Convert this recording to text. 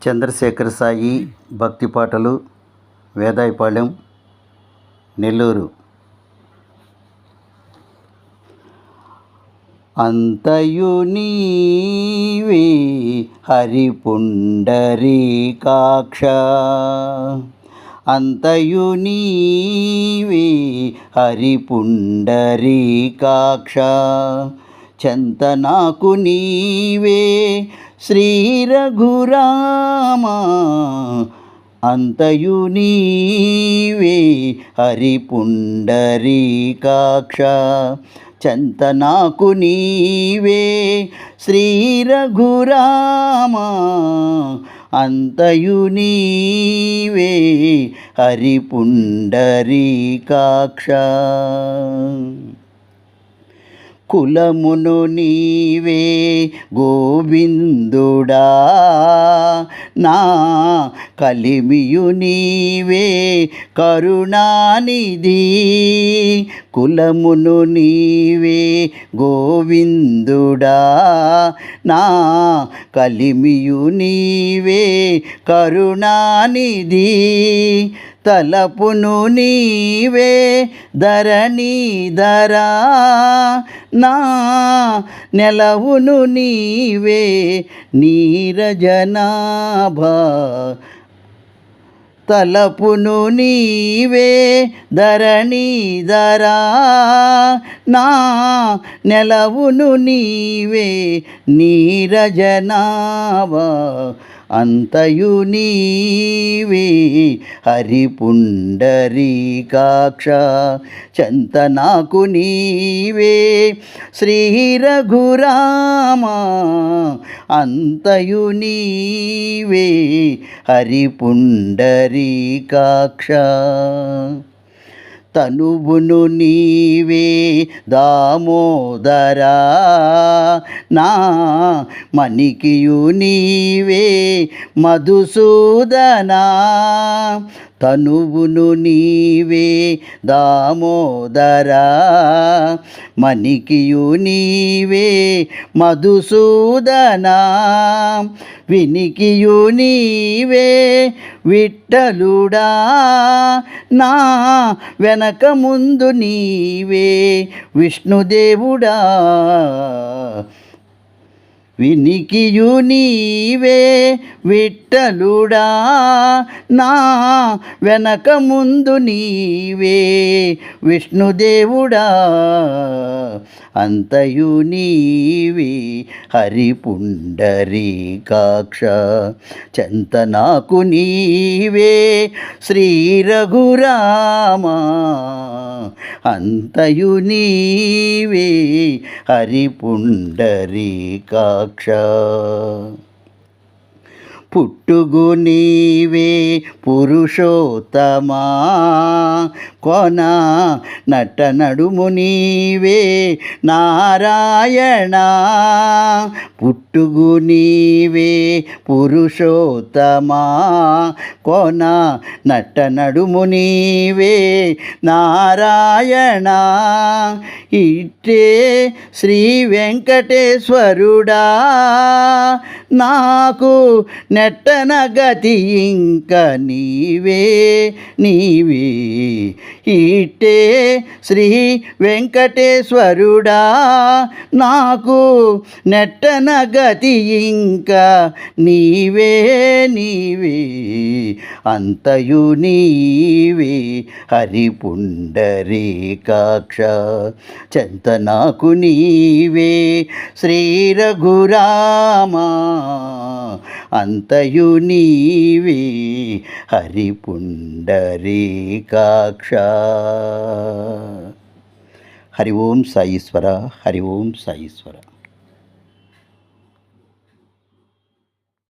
చంద్రశేఖర సాయి భక్తి పాటలు, వేదాయపాళెం, నెల్లూరు. అంతయు నీవే హరి పుండరీకాక్ష, అంతయు నీవే హరి పుండరీకాక్ష, చెంత నాకు నీవే శ్రీ రఘురామా, అంతయు నీవే హరి పుండరీకాక్ష, చెంత నాకు నీవే శ్రీ రఘురామా, అంతయు నీవే హరి పుండరీకాక్ష. కులమును నీవే గోవిందుడా, నా కలిమియు నీవే కరుణానిధి, కులమును నీవే గోవిందుడా, నా కలిమియు నీవే కరుణానిధి, తలపును నీవే ధరణీధరా, నా నెలవును నీవే నీరజనాభా, తలపును నీవే ధరణీధరా, నా నెలవును నీవే నీరజనాభా, అంతయు నీవే హరి పుండరీకాక్ష, చెంత నాకు నీవే శ్రీ రఘురామా, అంతయు నీవే హరి పుండరీకాక్ష. తనువును నీవే దామోదరా, నా మణికియు నీవే మధుసూదనా, తనువును నీవే దామోదరా, మణికియు నీవే మధుసూదనా, వినికియు నీవే విఠలుడా, నా వెనక ముందు నీవే విష్ణుదేవుడా, వినికియు నీవే విఠలుడా, నా వెనక ముందు నీవే విష్ణుదేవుడా, అంతయు నీవే హరి పుండరీకాక్ష, చెంత నాకు నీవే శ్రీ రఘురామా, అంతయు నీవే హరి పుండరీకాక్ష. పుట్టుగు నీవే పురుషోత్తమా, కొన నట నడుము నీవే నారాయణ, పుట్టుగు నీవే పురుషోత్తమా, కొన నట నడుము నీవే నారాయణ, ఇట్టే శ్రీ వెంకటేశ్వరుడా, నాకు నెట్టన గతి ఇంక నీవే నీవే, ఇట్టే శ్రీ వెంకటేశ్వరుడా, నాకు నెట్టన గతి ఇంక నీవే నీవే, అంతయు నీవే హరి పుండరీకాక్ష, చెంత నాకు నీవే శ్రీ రఘురామా, అంతయు నీవే హరి పుండరీకాక్ష. హరి ఓం సాయీశ్వర, హరి ఓం సాయీశ్వర.